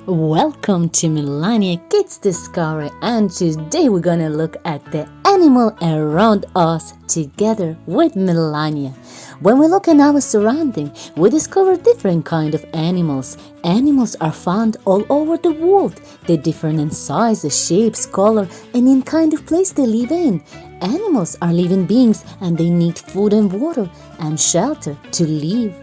Welcome to Melania Kids Discovery, and today we're gonna look at the animal around us together with Melania. When we look in our surrounding, we discover different kind of animals. Animals are found all over the world. They differ in size, shapes, color, and in kind of place they live in. Animals are living beings and they need food and water and shelter to live.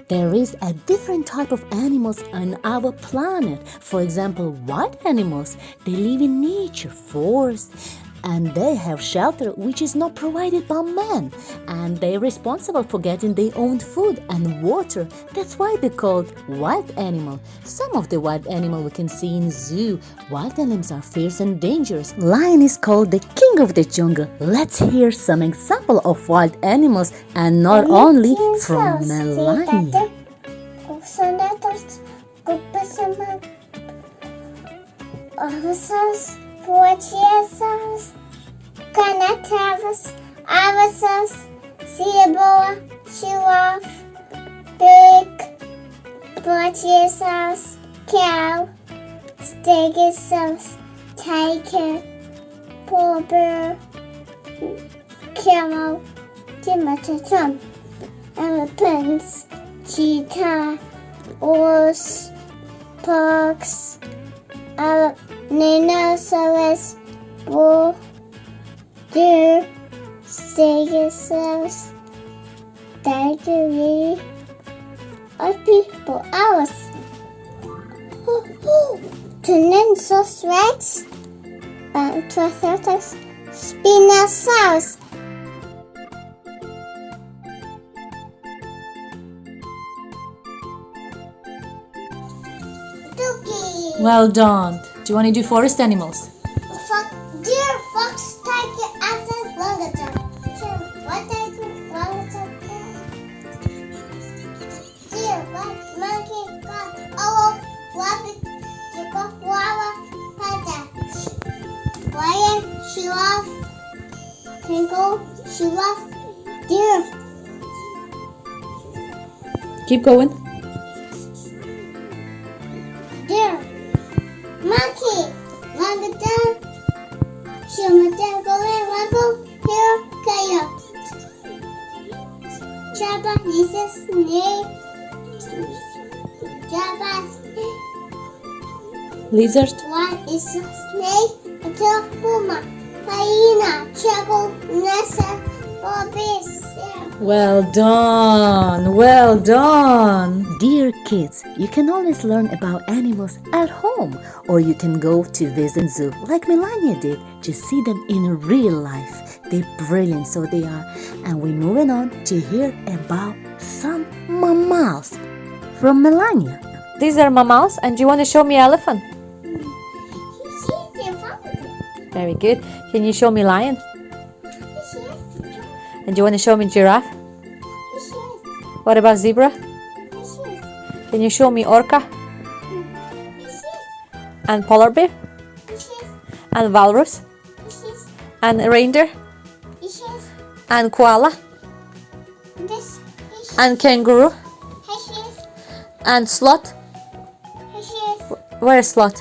There is a different type of animals on our planet. For example, wild animals, they live in nature, forests, and they have shelter which is not provided by man. And they're responsible for getting their own food and water. That's why they're called wild animal. Some of the wild animal we can see in zoo. Wild animals are fierce and dangerous. Lion is called the king of the jungle. Let's hear some example of wild animals, and not only from Melania. Zebra, giraffe, pig, brachiosaurus, cow, stegosaurus, tiger, polar bear, camel, hippopotamus, elephants, cheetah, horse, fox, rhinoceros, bull, deer, stegosaurus, tiger, or people, ours. Tyrannosaurus rex, Triceratops, Spinosaurus. Turkey. Well done. Do you want to do forest animals? Deer, fox, tiger, elephant, orangutan. What tiger, orangutan? Deer, monkey, cat, owl, rabbit, giraffe, koala, panda. Lion, giraffe, kangaroo, giraffe, deer. Keep going. Deer, monkey, orangutan, chimpanzee, gorilla, rainbow, hare, coyote. Jabba, lizard, snake. Jabba, Lizard. one is a snake, a dog, puma, hyena, jackal, nessa, or beast. Well done, well done. Dear kids, you can always learn about animals at home, or you can go to visit zoo like Melania did to see them in real life. They're brilliant, so they are. And we're moving on to hear about some mammals from Melania. These are mammals, and do you want to show me elephant? Very good. Can you show me lion? And do you want to show me giraffe? What about zebra? Can you show me orca? And polar bear? And walrus? And reindeer? And koala? And kangaroo? And sloth? Where is sloth?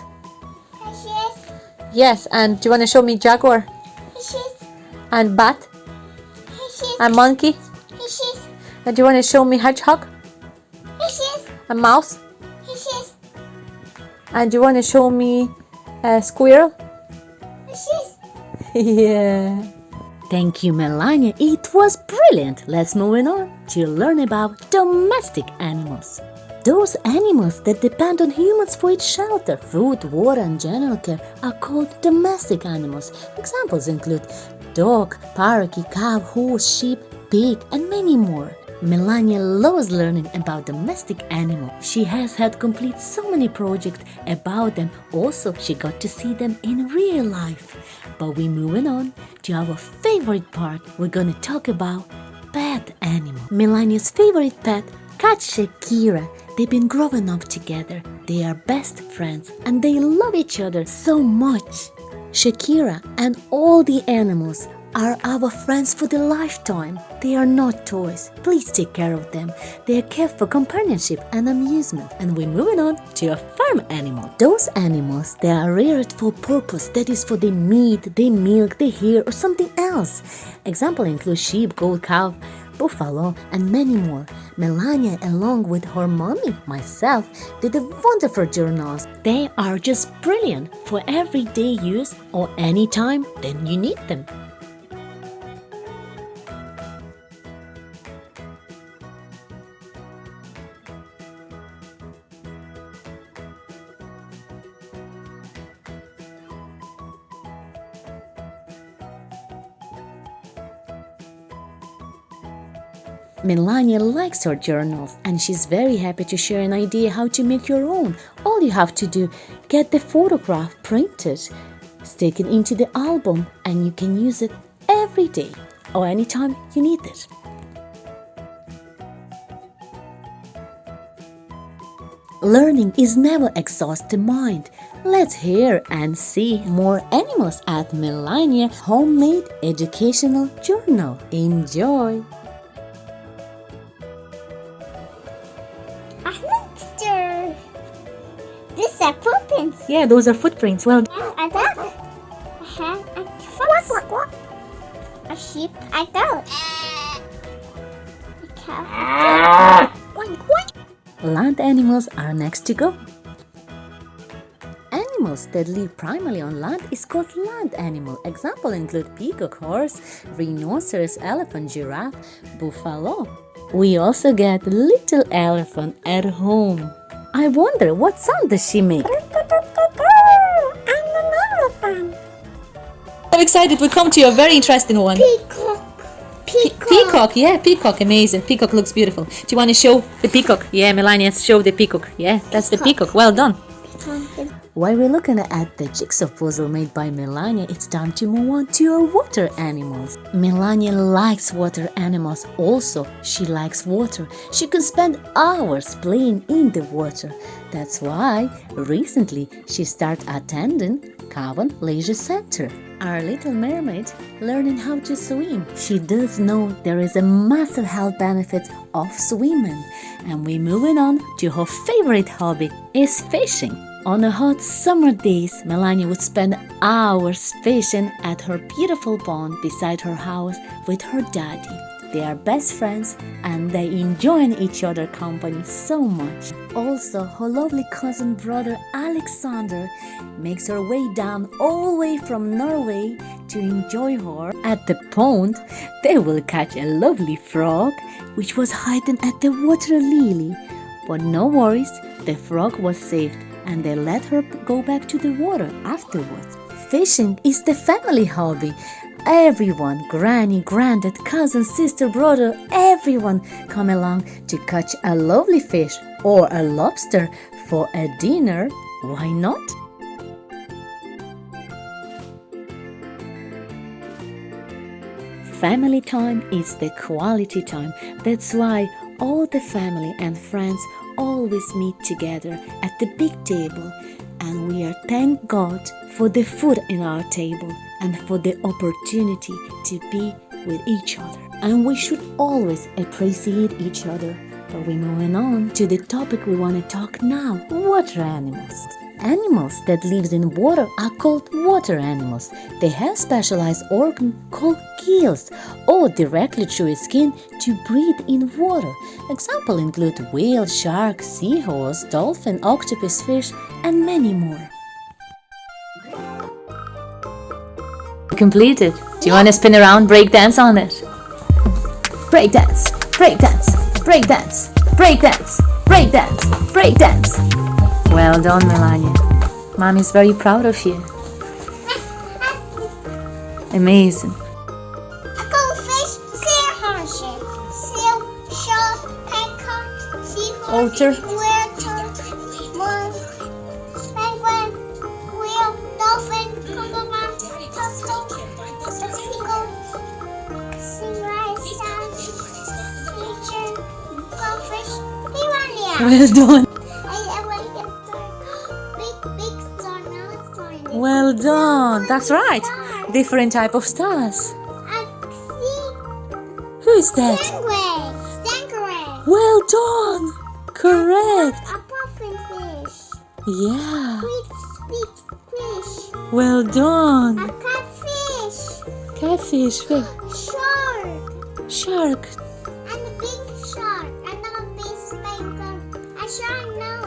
Yes, and do you want to show me jaguar? And bat? And monkey? And do you want to show me hedgehog? A mouse? And do you want to show me a squirrel? Yeah. Thank you, Melania. It was brilliant. Let's move on to learn about domestic animals. Those animals that depend on humans for its shelter, food, water, and general care are called domestic animals. Examples include dog, parakeet, cow, horse, sheep, pig, and many more. Melania loves learning about domestic animals. She has had complete so many projects about them. Also, she got to see them in real life. But we're moving on to our favorite part. We're gonna talk about pet animals. Melania's favorite pet, cat Shakira. They've been growing up together. They are best friends and they love each other so much. Shakira and all the animals are our friends for the lifetime. They are not toys. Please take care of them. They are kept for companionship and amusement. And we're moving on to a farm animal. Those animals, they are reared for purpose. That is for the meat, the milk, the hair, or something else. Example include sheep, goat, cow, buffalo, and many more. Melania, along with her mommy, myself, did a wonderful journals. They are just brilliant for everyday use or anytime then you need them. Melania likes her journals and she's very happy to share an idea how to make your own. All you have to do, get the photograph printed, stick it into the album, and you can use it every day or anytime you need it. Learning is never exhaust the mind. Let's hear and see more animals at Melania Homemade Educational Journal. Enjoy! A hamster. These are footprints. Yeah, those are footprints. Well, A duck. A hen. A fox. A sheep. A goat. A cow. land animals are next to go. Animals that live primarily on land is called land animal. Examples include peacock, horse, rhinoceros, elephant, giraffe, buffalo. We also get little elephant at home. I wonder what sound does she make? I'm an elephant. I'm excited. We come to a very interesting one. Peacock. Peacock, yeah, peacock, amazing. Peacock looks beautiful. Do you want to show the peacock? Yeah, Melania, show the peacock. Yeah, that's the peacock. Well done. While we're looking at the jigsaw puzzle made by Melania, it's time to move on to our water animals. Melania likes water animals. Also, she likes water. She can spend hours playing in the water. That's why recently she started attending Cavan Leisure Center. Our little mermaid learning how to swim. She does know there is a massive health benefit of swimming. And we're moving on to her favorite hobby is fishing. On the hot summer days, Melania would spend hours fishing at her beautiful pond beside her house with her daddy. They are best friends and they enjoy each other's company so much. Also, her lovely cousin brother Alexander makes her way down all the way from Norway to enjoy her. At the pond, they will catch a lovely frog which was hiding at the water lily. But no worries, the frog was saved and they let her go back to the water afterwards. Fishing is the family hobby. Everyone, granny, granddad, cousin, sister, brother, everyone come along to catch a lovely fish or a lobster for a dinner. Why not? Family time is the quality time. That's why all the family and friends always meet together at the big table, and we are thank God for the food in our table and for the opportunity to be with each other. And we should always appreciate each other. But we're moving on to the topic we want to talk now, water animals. Animals that live in water are called water animals. They have specialized organ called gills or directly through its skin to breathe in water. Examples include whale, shark, seahorse, dolphin, octopus, fish, and many more. Completed. Do you want to spin around, break dance on it? Break dance, break dance, break dance, break dance, break dance, break dance. Well done, Melania. Mommy's very proud of you. Amazing. A goldfish, seahorse, seal, shark, peacock, seahorse, Otter. mouse, penguin, whale, dolphin, crocodile, turtle, seagull, sea lion, pigeon, goldfish, piranha. Well done. Big star, now it's tiny. Well done. That's right. Different type of stars. is that? Stingray. Well done. Correct. A puffin fish. Yeah. Sweet fish. Well done. A catfish. Catfish. Shark. Shark. And a big shark. And a big spanker. A shark now.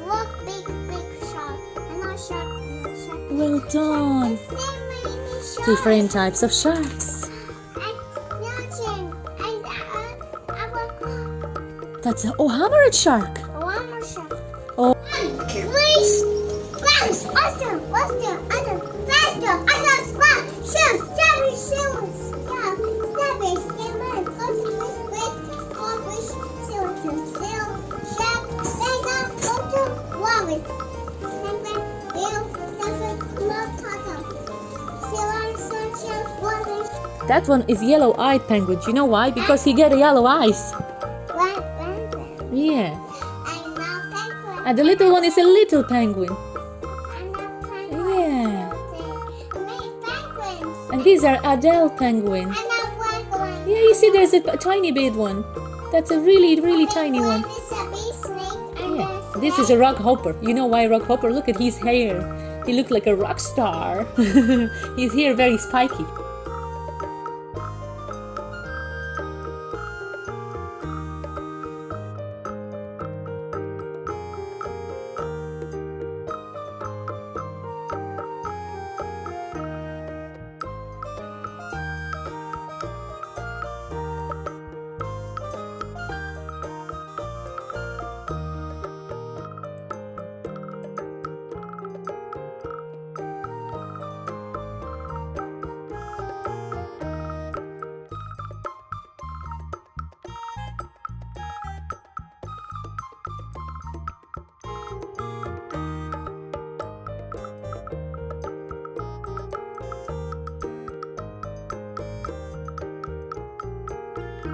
Look, big shark. And a shark. Well done. So many sharks. Different types of sharks. That's a hammered shark. One shark. Oh. Please. Bounce. Faster. Faster. Faster. Shoot. That one is yellow-eyed penguin. Do you know why? Because he get yellow eyes. Yeah. And the little one is a little penguin. Yeah. And these are adult penguins. Yeah, you see there's a tiny big one. That's a really, really tiny one. Yeah. This is a rock hopper. You know why rock hopper? Look at his hair. He looks like a rock star. His hair very spiky.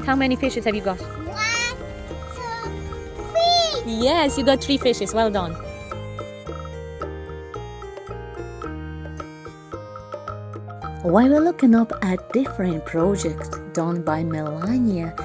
How many fishes have you got? 1, 2, 3. Yes, you got 3 fishes. Well done. While we're looking up at different projects done by Melania,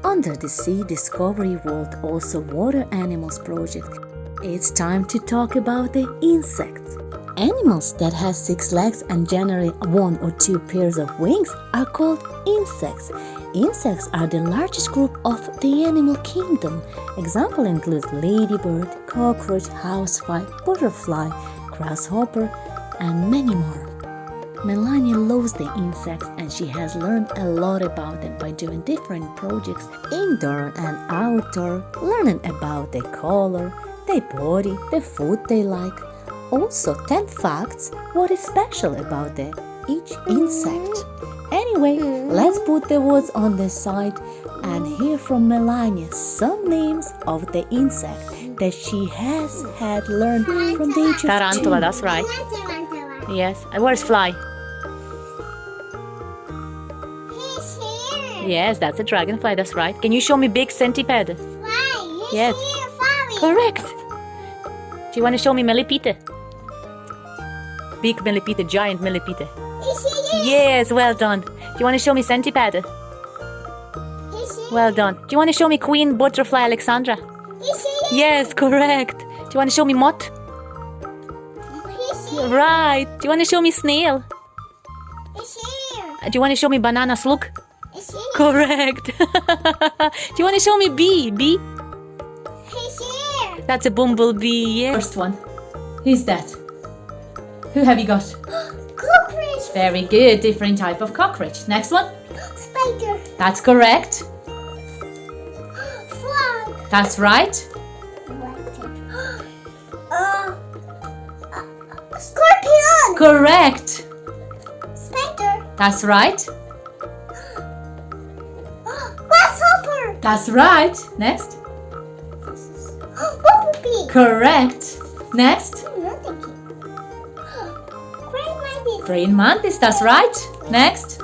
Under the Sea Discovery World, also Water Animals project, it's time to talk about the insects. Animals that have 6 legs and generally 1 or 2 pairs of wings are called insects. Insects are the largest group of the animal kingdom. Example includes ladybird, cockroach, housefly, butterfly, grasshopper, and many more. Melania loves the insects and she has learned a lot about them by doing different projects indoor and outdoor, learning about their color, their body, the food they like. Also 10 facts what is special about each insect. Anyway, let's put the words on the side and hear from Melania some names of the insect that she has had learned from the age of 2. Tarantula, that's right. Yes, and where's fly? He's here. Yes, that's a dragonfly, that's right. Can you show me big centipede? Fly. He's Yes. here, fly. Correct. Do you want to show me millipede? Big millipede, giant millipede. He's here. Yes, well done. Do you want to show me centipede? He's here. Well done. Do you want to show me queen butterfly Alexandra? He's here. Yes, correct. Do you want to show me moth? He's here. Right. Do you want to show me snail? He's here. Do you want to show me banana slug? He's here. Correct. Do you want to show me bee? Bee? He's here. That's a bumblebee. Yeah. First one. Who's that? Who have you got? Cockroach. Very good. Different type of cockroach. Next one. Spider. That's correct. Frog. That's right. Scorpion. Correct. Spider. That's right. Grasshopper. That's right. Next. Bumblebee. Correct. Next. Green Praying mantis. That's right. Next.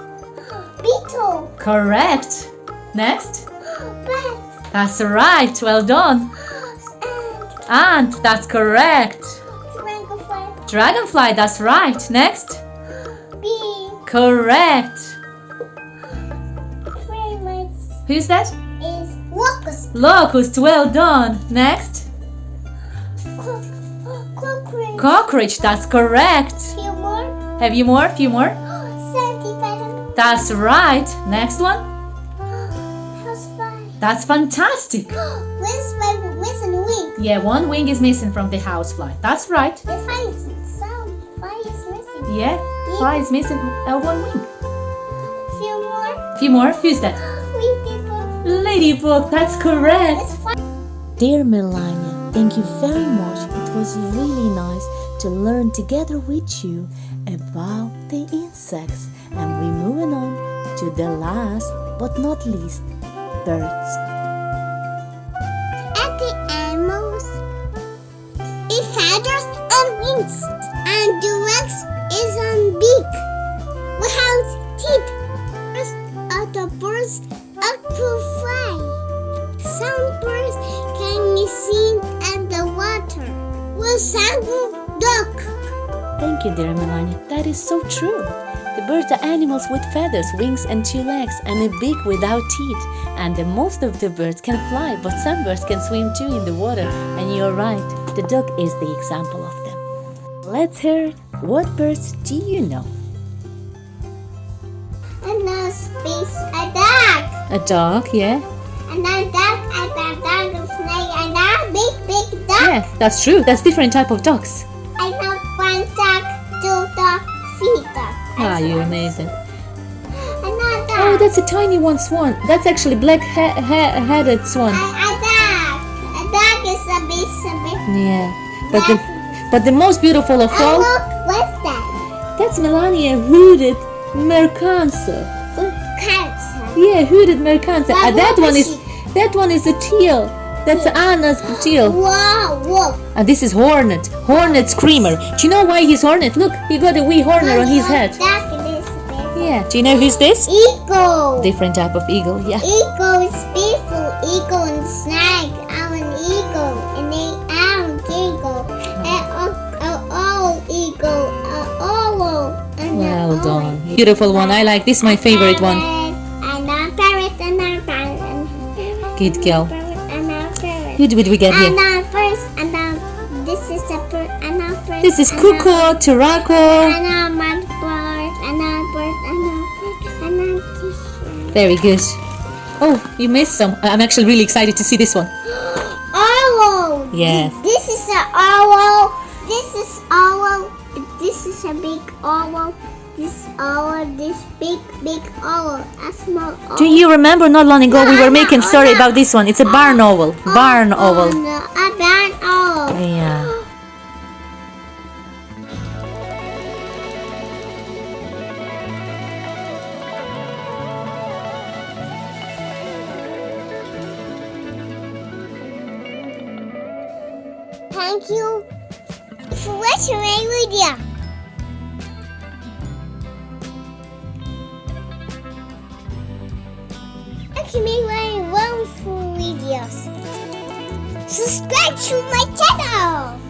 beetle. Correct. Next. Bat. That's right. Well done. And Ant. That's correct. dragonfly. Dragonfly. That's right. Next. Bee. Correct. Praying mantis. Who's that? Is locust. Locust, well done. Next. Cockroach. Cockroach, that's correct. Few more. Have you more? Few more? Centipede. That's right. Next one. Housefly. That's fantastic. With a wing. Yeah, one wing is missing from the housefly. That's right. The fly is missing. Yeah, fly is missing one wing. Few more. Few more. Who's that? Ladybug. Ladybug, that's correct. It's fun. Dear Melania, thank you very much. It was really nice to learn together with you about the insects. And we're moving on to the last but not least, birds. At the animals, it feathers and wings, and the legs is on beak. Without teeth, other birds are to fly. Some birds can be seen in the water. Resemble duck. Thank you, dear Melania. That is so true. The birds are animals with feathers, wings, and 2 legs, and a beak without teeth. And most of the birds can fly, but some birds can swim too in the water. And you're right, the duck is the example of them. Let's hear, what birds do you know? And a space, a duck. A dog, yeah. And a duck, a snake, and a big duck. Yeah, that's true. That's different type of ducks. I know 1 duck, 2 duck, 3 duck. Ah, you're amazing. Another duck. Oh, that's a tiny one swan. That's actually black-headed swan. A duck. A duck is a big. Yeah, but the most beautiful of Oh, all, look, what's that? that's Melania hooded mercanser. Cancer. Yeah, hooded mercanser. But That what one is is a teal. That's Anna's teal. Wow, look. And this is Hornet screamer. Do you know why he's hornet? Look, he got a wee hornet on his head. Duck is big. Yeah. Do you know who's this? Eagle. Different type of eagle. Yeah. Eagle is beautiful. Eagle and snake. I'm an eagle. And I'm eagle. And all eagle. Owl. Well done. Beautiful one. I like this. My favorite one. And a parrot. And a parrot. Good girl. And a parrot. Who did we get here? And first, this is a bird. And a first. This is cuckoo, turako. And a mud bird. And a bird. And a bird. And a fish. Very good. Oh, you missed some. I'm actually really excited to see this one. Owl. Yes. This is an owl. This is owl. This is a big owl. This owl. This big owl. A small owl. Do you remember not long ago we were making story no. about this one? It's a barn owl. Barn Oh, owl. no, a barn owl. Yeah. Thank you for watching my video. I can make my wonderful videos. Subscribe to my channel.